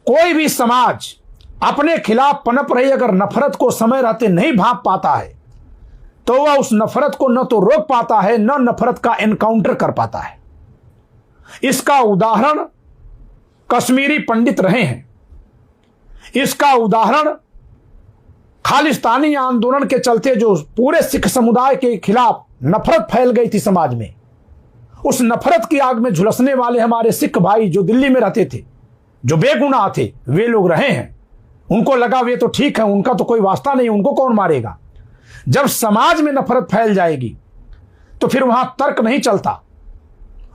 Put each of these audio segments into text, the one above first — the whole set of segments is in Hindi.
कोई भी समाज अपने खिलाफ पनप रही अगर नफरत को समय रहते नहीं भांप पाता है तो वह उस नफरत को न तो रोक पाता है न नफरत का एनकाउंटर कर पाता है। इसका उदाहरण कश्मीरी पंडित रहे हैं। इसका उदाहरण खालिस्तानी आंदोलन के चलते जो पूरे सिख समुदाय के खिलाफ नफरत फैल गई थी समाज में, उस नफरत की आग में झुलसने वाले हमारे सिख भाई जो दिल्ली में रहते थे, जो बेगुनाह थे, वे लोग रहे हैं। उनको लगा वे तो ठीक है, उनका तो कोई वास्ता नहीं, उनको कौन मारेगा। जब समाज में नफरत फैल जाएगी तो फिर वहां तर्क नहीं चलता,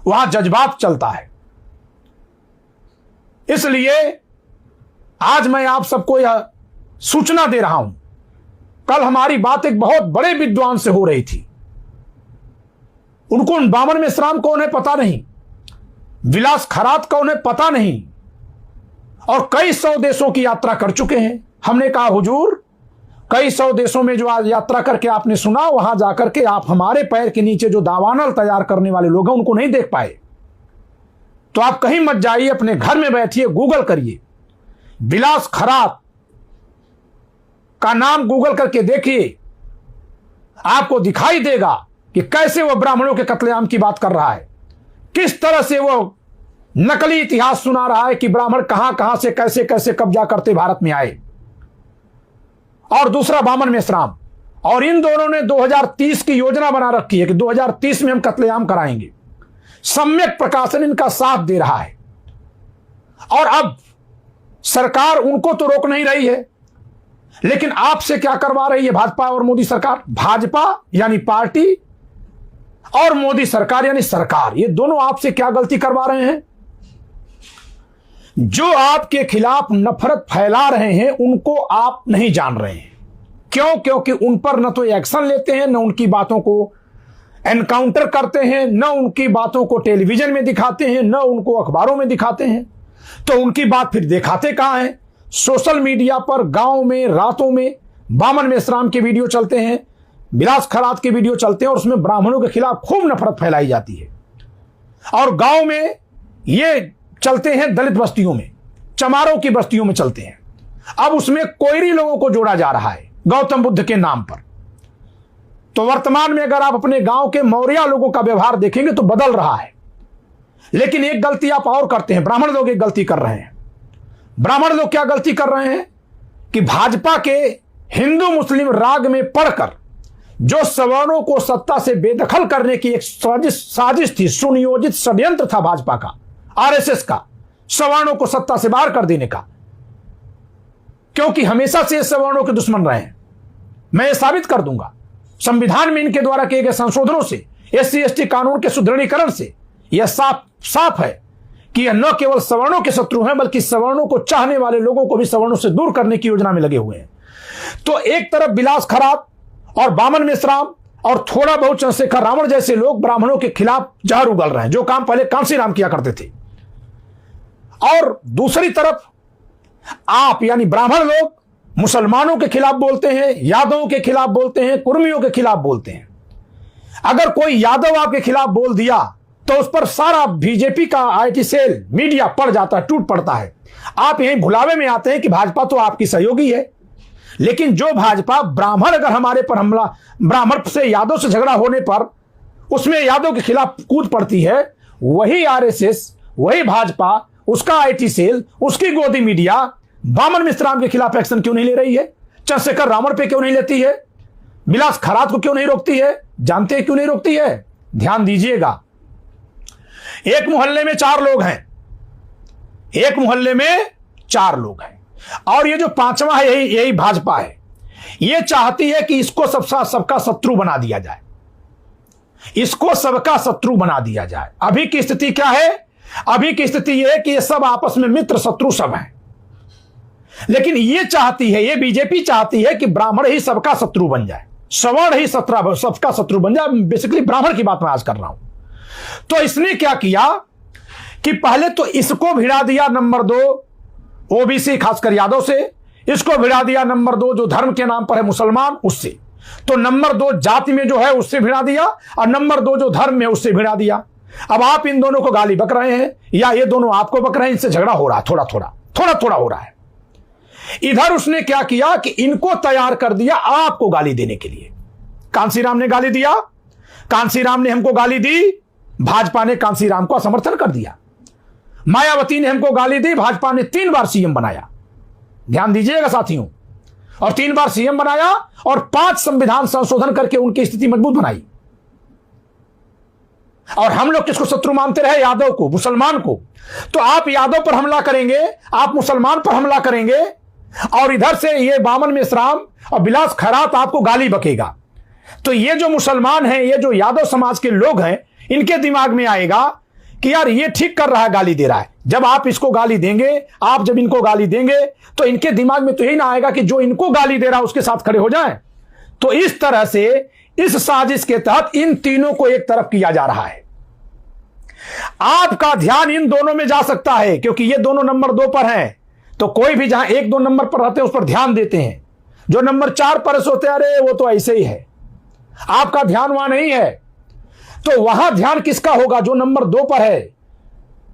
वहां जज्बात चलता है। इसलिए आज मैं आप सबको यह सूचना दे रहा हूं। कल हमारी बात एक बहुत बड़े विद्वान से हो रही थी। उनको बामन मेश्राम कौन है पता नहीं, विलास खरात कौन है पता नहीं, और कई 100 देशों की यात्रा कर चुके हैं। हमने कहा हुजूर, कई 100 देशों में जो आज यात्रा करके आपने सुना, वहां जाकर के आप हमारे पैर के नीचे जो दावानल तैयार करने वाले लोग हैं उनको नहीं देख पाए। तो आप कहीं मत जाइए, अपने घर में बैठिए, गूगल करिए, विलास खरात का नाम गूगल करके देखिए, आपको दिखाई देगा कि कैसे वह ब्राह्मणों के कत्लेआम की बात कर रहा है, किस तरह से वह नकली इतिहास सुना रहा है कि ब्राह्मण कहां कहां से कैसे कैसे कब्जा करते भारत में आए। और दूसरा बामन मेश्राम, और इन दोनों ने 2030 की योजना बना रखी है कि 2030 में हम कत्लेआम कराएंगे। सम्यक प्रकाशन इनका साथ दे रहा है। और अब सरकार उनको तो रोक नहीं रही है, लेकिन आपसे क्या करवा रही है भाजपा और मोदी सरकार। भाजपा यानी पार्टी और मोदी सरकार यानी सरकार, ये दोनों आपसे क्या गलती करवा रहे हैं। जो आपके खिलाफ नफरत फैला रहे हैं उनको आप नहीं जान रहे हैं। क्यों? क्योंकि उन पर न तो एक्शन लेते हैं, न उनकी बातों को एनकाउंटर करते हैं, न उनकी बातों को टेलीविजन में दिखाते हैं, न उनको अखबारों में दिखाते हैं। तो उनकी बात फिर दिखाते कहां हैं? सोशल मीडिया पर गांव में रातों में बामन मेश्राम के वीडियो चलते हैं, विलास खरात के वीडियो चलते हैं, और उसमें ब्राह्मणों के खिलाफ खूब नफरत फैलाई जाती है। और गांव में ये चलते हैं दलित बस्तियों में, चमारों की बस्तियों में चलते हैं। अब उसमें कोयरी लोगों को जोड़ा जा रहा है गौतम बुद्ध के नाम पर। तो वर्तमान में अगर आप अपने गांव के मौर्य लोगों का व्यवहार देखेंगे तो बदल रहा है। लेकिन एक गलती आप और करते हैं, ब्राह्मण लोग एक गलती कर रहे हैं। ब्राह्मण लोग क्या गलती कर रहे हैं कि भाजपा के हिंदू मुस्लिम राग में पढ़कर जो सवर्णों को सत्ता से बेदखल करने की एक साजिश थी, सुनियोजित षड्यंत्र था भाजपा का, आरएसएस का, सवर्णों को सत्ता से बाहर कर देने का। क्योंकि हमेशा से सवर्णों के दुश्मन रहे हैं। मैं ये साबित कर दूंगा, संविधान में इनके द्वारा किए गए संशोधनों से, SC/ST कानून के सुदृढ़ीकरण से यह साफ है कि यह न केवल सवर्णों के शत्रु हैं बल्कि सवर्णों को चाहने वाले लोगों को भी सवर्णों से दूर करने की योजना में लगे हुए हैं। तो एक तरफ विलास खरात और बामन मेश्राम और थोड़ा बहुत चंद्रशेखर रावण जैसे लोग ब्राह्मणों के खिलाफ जहर उगल रहे हैं, जो काम पहले कांसी राम किया करते थे। और दूसरी तरफ आप यानी ब्राह्मण लोग मुसलमानों के खिलाफ बोलते हैं, यादवों के खिलाफ बोलते हैं, कुर्मियों के खिलाफ बोलते हैं। अगर कोई यादव आपके खिलाफ बोल दिया तो उस पर सारा बीजेपी का IT सेल मीडिया पड़ जाता है, टूट पड़ता है। आप यहीं भुलावे में आते हैं कि भाजपा तो आपकी सहयोगी है। लेकिन जो भाजपा ब्राह्मण अगर हमारे पर हमला, ब्राह्मण से यादव से झगड़ा होने पर उसमें यादव के खिलाफ कूद पड़ती है, वही RSS, वही भाजपा, उसका IT सेल, उसकी गोदी मीडिया बामन मेश्राम के खिलाफ एक्शन क्यों नहीं ले रही है? चंद्रशेखर रावण पे क्यों नहीं लेती है? विलास खरात को क्यों नहीं रोकती है? जानते हैं क्यों नहीं रोकती है? ध्यान दीजिएगा। एक मोहल्ले में 4 लोग हैं, एक मोहल्ले में 4 लोग हैं, और ये जो 5वां है यही भाजपा है। ये चाहती है कि इसको सबका शत्रु बना दिया जाए, इसको सबका शत्रु बना दिया जाए। अभी की स्थिति क्या है? अभी की स्थिति यह है कि ये सब आपस में मित्र शत्रु सब हैं। लेकिन ये चाहती है, ये बीजेपी चाहती है कि ब्राह्मण ही सबका शत्रु बन जाए, सवर्ण ही सबका शत्रु बन जाए। बेसिकली ब्राह्मण की बात मैं आज कर रहा हूं। तो इसने क्या किया कि पहले तो इसको भिड़ा दिया नंबर 2 OBC खासकर यादव से, इसको भिड़ा दिया नंबर 2 जो धर्म के नाम पर है मुसलमान उससे, तो नंबर 2 जाति में जो है उससे भिड़ा दिया, और नंबर 2 जो धर्म में उससे भिड़ा दिया। अब आप इन दोनों को गाली बक रहे हैं या ये दोनों आपको बक रहे हैं, इनसे झगड़ा हो रहा है थोड़ा थोड़ा। थोड़ा थोड़ा हो रहा है। इधर उसने क्या किया कि इनको तैयार कर दिया आपको गाली देने के लिए। कांसीराम ने गाली दिया, कांसीराम ने हमको गाली दी, भाजपा ने कांसीराम को समर्थन कर दिया। मायावती ने हमको गाली दी, भाजपा ने 3 बार सीएम बनाया। ध्यान दीजिएगा साथियों, और 3 बार सीएम बनाया और 5 संविधान संशोधन करके उनकी स्थिति मजबूत बनाई। और हम लोग किसको शत्रु मानते रहे? यादव को, मुसलमान को। तो आप यादव पर हमला करेंगे, आप मुसलमान पर हमला करेंगे, और इधर से ये बामन मेश्राम और विलास खैरात आपको गाली बकेगा। तो ये जो मुसलमान हैं, ये जो यादव समाज के लोग हैं, इनके दिमाग में आएगा कि यार ये ठीक कर रहा है, गाली दे रहा है। जब आप इसको गाली देंगे, आप जब इनको गाली देंगे, तो इनके दिमाग में तो यही ना आएगा कि जो इनको गाली दे रहा है उसके साथ खड़े हो जाएं। तो इस तरह से इस साजिश के तहत इन तीनों को एक तरफ किया जा रहा है। आपका ध्यान इन दोनों में जा सकता है, क्योंकि ये दोनों नंबर 2 पर हैं। तो कोई भी जहां 1-2 नंबर पर रहते हैं उस पर ध्यान देते हैं। जो नंबर 4 पर सोते अरे वो तो ऐसे ही है, आपका ध्यान वहां नहीं है। तो वहां ध्यान किसका होगा? जो नंबर 2 पर है,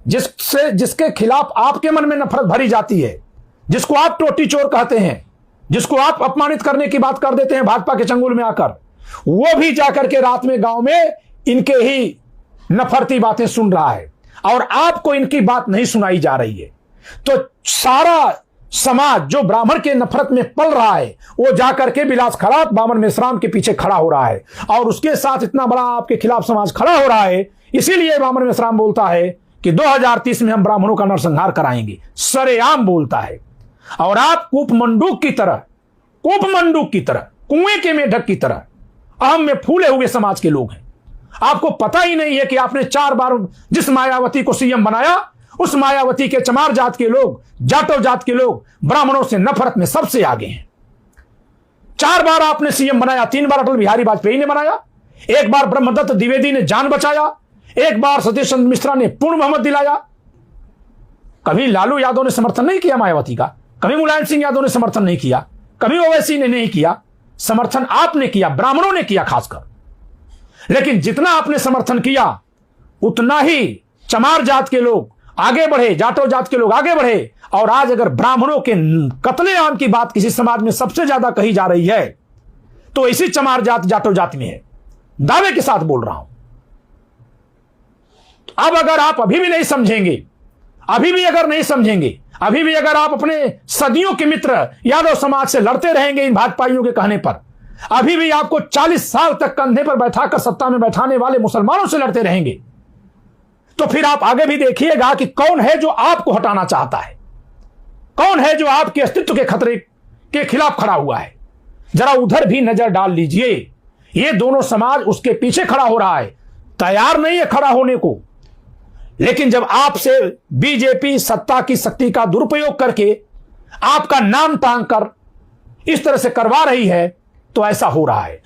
जिसके खिलाफ आपके मन में नफरत भरी जाती है, जिसको आप टोटी चोर कहते हैं, जिसको आप अपमानित करने की बात कर देते हैं भाजपा के चंगुल में आकर, वो भी जाकर के रात में गांव में इनके ही नफरती बातें सुन रहा है और आपको इनकी बात नहीं सुनाई जा रही है। तो सारा समाज जो ब्राह्मण के नफरत में पल रहा है, वो जाकर के विलास खैरात, बामन मेश्राम के पीछे खड़ा हो रहा है, और उसके साथ इतना बड़ा आपके खिलाफ समाज खड़ा हो रहा है। इसीलिए बामन मेश्राम बोलता है कि 2030 में हम ब्राह्मणों का नरसंहार कराएंगे, सरेआम बोलता है। और आप कूपमंडूक की तरह, कुएं के मेढक की तरह अहम में फूले हुए समाज के लोग हैं। आपको पता ही नहीं है कि आपने 4 बार जिस मायावती को सीएम बनाया, उस मायावती के चमार जात के लोग, जाटव जात के लोग ब्राह्मणों से नफरत में सबसे आगे हैं। 4 बार आपने सीएम बनाया, 3 बार अटल बिहारी वाजपेयी ने बनाया, 1 बार ब्रह्मदत्त द्विवेदी ने जान बचाया, 1 बार सतीश चंद्र मिश्रा ने पूर्ण बहुमत दिलाया। कभी लालू यादव ने समर्थन नहीं किया मायावती का, कभी मुलायम सिंह यादव ने समर्थन नहीं किया, कभी ओवैसी ने नहीं किया। समर्थन आपने किया, ब्राह्मणों ने किया खासकर। लेकिन जितना आपने समर्थन किया, उतना ही चमार जात के लोग आगे बढ़े, जाटव जात के लोग आगे बढ़े। और आज अगर ब्राह्मणों के कत्लेआम की बात किसी समाज में सबसे ज्यादा कही जा रही है, तो इसी चमार जात, जाटव जात में है। दावे के साथ बोल रहा हूं। अब अगर आप अभी भी नहीं समझेंगे, अभी भी अगर आप अपने सदियों के मित्र यादव समाज से लड़ते रहेंगे इन भाजपाइयों के कहने पर, अभी भी आपको 40 साल तक कंधे पर बैठाकर सत्ता में बैठाने वाले मुसलमानों से लड़ते रहेंगे, तो फिर आप आगे भी देखिएगा कि कौन है जो आपको हटाना चाहता है, कौन है जो आपके अस्तित्व के खतरे के खिलाफ खड़ा हुआ है। जरा उधर भी नजर डाल लीजिए। ये दोनों समाज उसके पीछे खड़ा हो रहा है, तैयार नहीं है खड़ा होने को। लेकिन जब आपसे बीजेपी सत्ता की शक्ति का दुरुपयोग करके आपका नाम टांग कर इस तरह से करवा रही है, तो ऐसा हो रहा है।